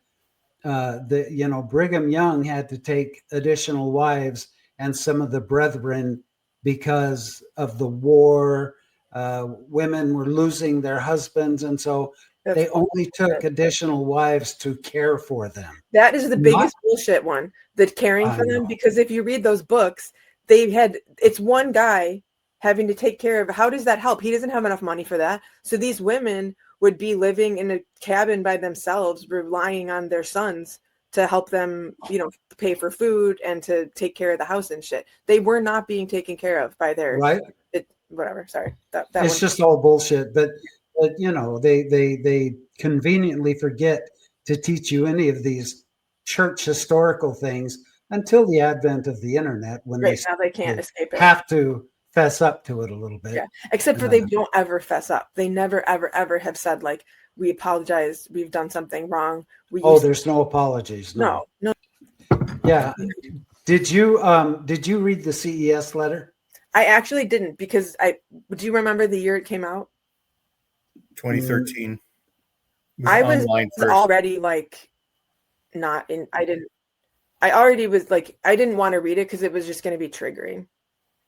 Brigham Young had to take additional wives and some of the brethren because of the war. Women were losing their husbands, and so They only took additional wives to care for them. That is the biggest bullshit one, the caring for them. Because if you read those books, it's one guy having to take care of. How does that help? He doesn't have enough money for that. So these women would be living in a cabin by themselves, relying on their sons to help them, pay for food and to take care of the house and shit. They were not being taken care of by their whatever. Sorry, that it's just all bullshit. But they conveniently forget to teach you any of these church historical things until the advent of the internet, when now they can't escape it. Have to fess up to it a little bit. Yeah, except for they don't ever fess up. They never, ever, ever have said, like, we apologize, we've done something wrong. There's no apologies. No. Yeah. Did you read the CES letter? I actually didn't, because do you remember the year it came out? 2013. I was already like I already was like, I didn't want to read it because it was just going to be triggering.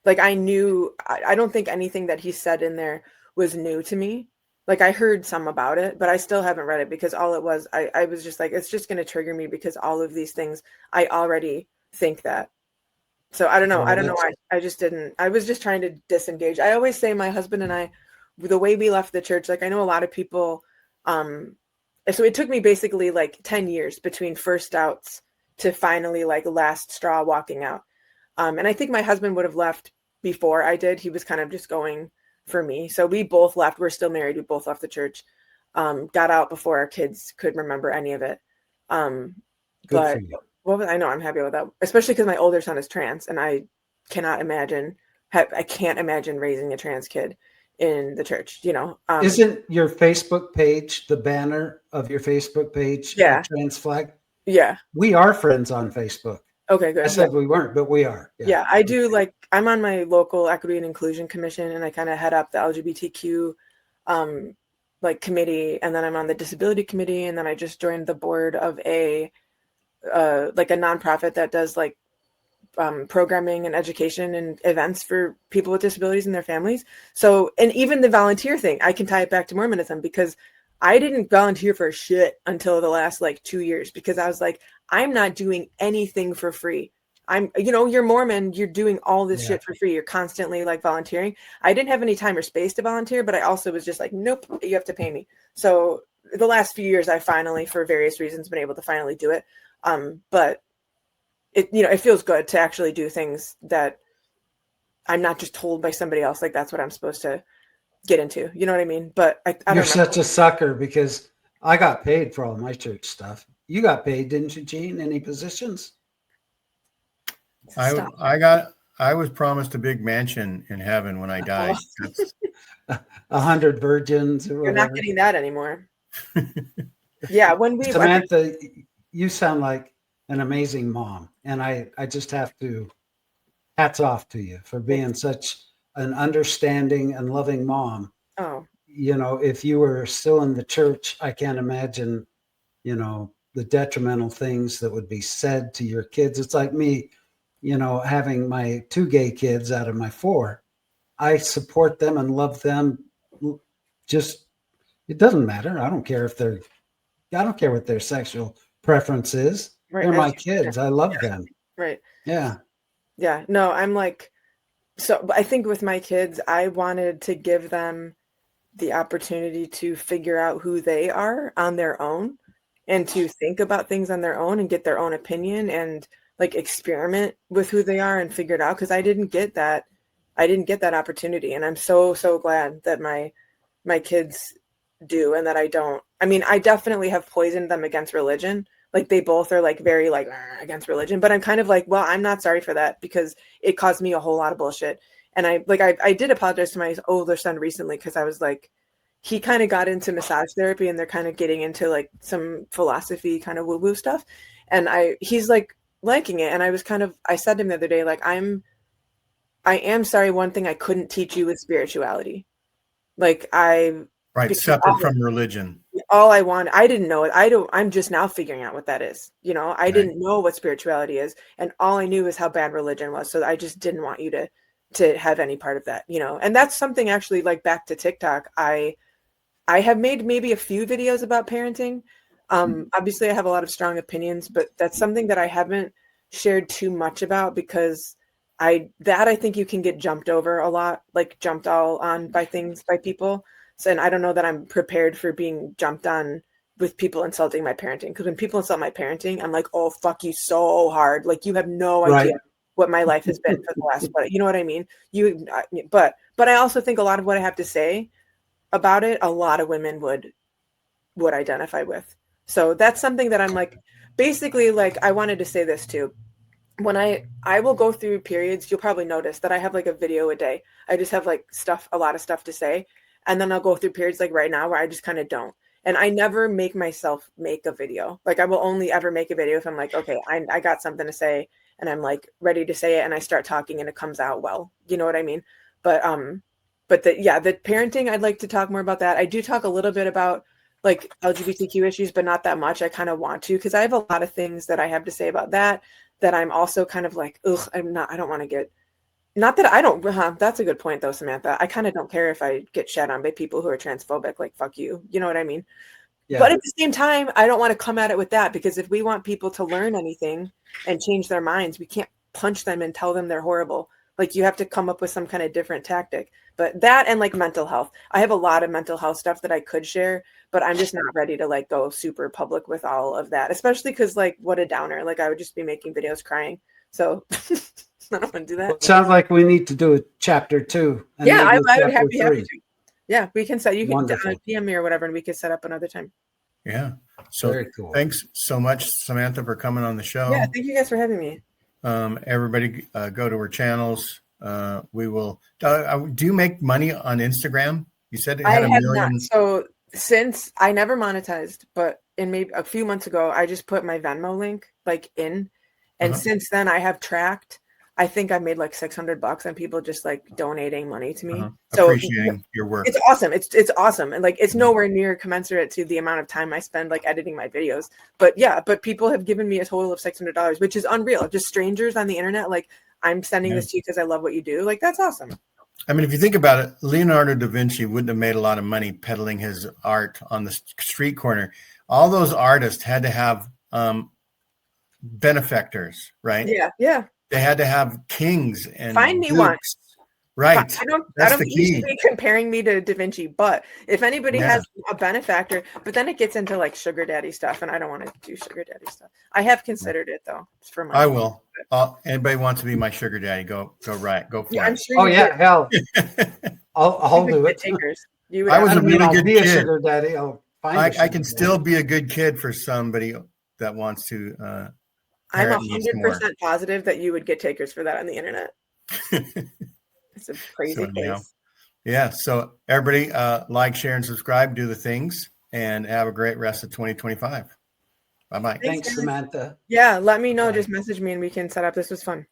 Like, I knew, I don't think anything that he said in there was new to me. Like, I heard some about it, but I still haven't read it, because all it was, I was just like, it's just going to trigger me, because all of these things, I already think that. So I don't know. I don't know why. I just didn't. I was just trying to disengage. I always say my husband and I, the way we left the church, like, I know a lot of people, so it took me basically like 10 years between first doubts to finally like last straw walking out. And I think my husband would have left before I did. He was kind of just going for me. So we both left. We're still married. We both left the church, got out before our kids could remember any of it. But I know I'm happy with that, especially because my older son is trans, and I cannot imagine, I can't imagine raising a trans kid in the church, Isn't your Facebook page, the banner of your Facebook page, a trans flag? Yeah. We are friends on Facebook. Okay, good. I said we weren't, but we are. Yeah, I do. Like, I'm on my local Equity and Inclusion Commission, and I kind of head up the LGBTQ committee, and then I'm on the Disability Committee, and then I just joined the board of a nonprofit that does like programming and education and events for people with disabilities and their families. So, and even the volunteer thing, I can tie it back to Mormonism, because I didn't volunteer for shit until the last like 2 years, because I was like, I'm not doing anything for free. You're Mormon, you're doing all this shit for free. You're constantly like volunteering. I didn't have any time or space to volunteer, but I also was just like, nope, you have to pay me. So the last few years, I finally, for various reasons, been able to finally do it. But it feels good to actually do things that I'm not just told by somebody else, like that's what I'm supposed to get into. You know what I mean? But I don't know. You're such a sucker, because I got paid for all my church stuff. You got paid, didn't you, Gene? Any positions? I was promised a big mansion in heaven when I died. 100 virgins. Or You're not getting that anymore. Yeah, Samantha, you sound like an amazing mom, and I just have to hats off to you for being such an understanding and loving mom. Oh, if you were still in the church, I can't imagine, the detrimental things that would be said to your kids. It's like me, having my 2 gay kids out of my 4. I support them and love them. Just, it doesn't matter. I don't care what their sexual preference is. Right. They're my kids. I love them. Right. Yeah. Yeah. No, I'm like, so I think with my kids, I wanted to give them the opportunity to figure out who they are on their own, and to think about things on their own and get their own opinion and like experiment with who they are and figure it out. Cause I didn't get that opportunity. And I'm so, so glad that my kids do, and that I don't. I mean, I definitely have poisoned them against religion. Like, they both are like very like against religion, but I'm kind of like, well, I'm not sorry for that, because it caused me a whole lot of bullshit. And I did apologize to my older son recently, because I was like, he kind of got into massage therapy, and they're kind of getting into like some philosophy kind of woo-woo stuff. And he's like liking it. And I said to him the other day, like, I am sorry. One thing I couldn't teach you is spirituality. Like, separate from religion. All I want, I didn't know it. I'm just now figuring out what that is. I didn't know what spirituality is. And all I knew is how bad religion was. So I just didn't want you to have any part of that, and that's something actually, like, back to TikTok. I have made maybe a few videos about parenting. Obviously I have a lot of strong opinions, but that's something that I haven't shared too much about because I think you can get jumped over a lot, like jumped all on by people. So, and I don't know that I'm prepared for being jumped on with people insulting my parenting. Because when people insult my parenting, I'm like, oh, fuck you so hard. Like you have no idea what my life has been for the last, you know what I mean? But I also think a lot of what I have to say about it, a lot of women would identify with. So that's something that I'm like, basically, like, I wanted to say this too. When I will go through periods, you'll probably notice that I have like a video a day. I just have like a lot of stuff to say. And then I'll go through periods like right now where I just kind of don't. And I never make myself make a video. Like I will only ever make a video if I'm like, okay, I got something to say and I'm like ready to say it and I start talking and it comes out well. You know what I mean? But the parenting, I'd like to talk more about that. I do talk a little bit about like LGBTQ issues, but not that much. I kind of want to, because I have a lot of things that I have to say about that I'm also kind of like, ugh, I don't want to get, not that I don't, that's a good point though, Samantha. I kind of don't care if I get shat on by people who are transphobic, like, fuck you. You know what I mean? Yeah. But at the same time, I don't want to come at it with that, because if we want people to learn anything and change their minds, we can't punch them and tell them they're horrible. Like you have to come up with some kind of different tactic. But that and like mental health, I have a lot of mental health stuff that I could share, but I'm just not ready to like go super public with all of that, especially because like what a downer. Like I would just be making videos crying. So I don't want to do that. Well, it sounds like we need to do a chapter 2. And yeah, I would happy to. Yeah, we can set, you can Wonderful. DM me or whatever, and we can set up another time. Yeah. So very cool. Thanks so much, Samantha, for coming on the show. Yeah, thank you guys for having me. Everybody go to her channels. We will. Do you make money on Instagram? You said it had I a have million. not. So since I never monetized, but in maybe a few months ago, I just put my Venmo link like in, and since then I have tracked. I think I made like $600 on people just like donating money to me. So appreciating your work. It's awesome. It's awesome, and like it's nowhere near commensurate to the amount of time I spend like editing my videos. But yeah, but people have given me a total of $600, which is unreal. Just strangers on the internet, like, I'm sending this to you because I love what you do. Like, that's awesome. I mean, if you think about it, Leonardo da Vinci wouldn't have made a lot of money peddling his art on the street corner. All those artists had to have benefactors, right? Yeah, yeah. They had to have kings and find me one. Right. I don't think you should be comparing me to Da Vinci, but if anybody has a benefactor, but then it gets into like sugar daddy stuff, and I don't want to do sugar daddy stuff. I have considered it though. It's for my. I will. Anybody wants to be my sugar daddy? Go right. Go for it. I'm sure. Hell. I'll do it. Takers. I was a really good kid. Sugar daddy. I can still be a good kid for somebody that wants to. I'm 100% positive that you would get takers for that on the internet. It's a crazy place. Yeah. So everybody like, share, and subscribe, do the things, and have a great rest of 2025. Bye-bye. Thanks, Samantha. Yeah. Let me know. Bye. Just message me and we can set up. This was fun.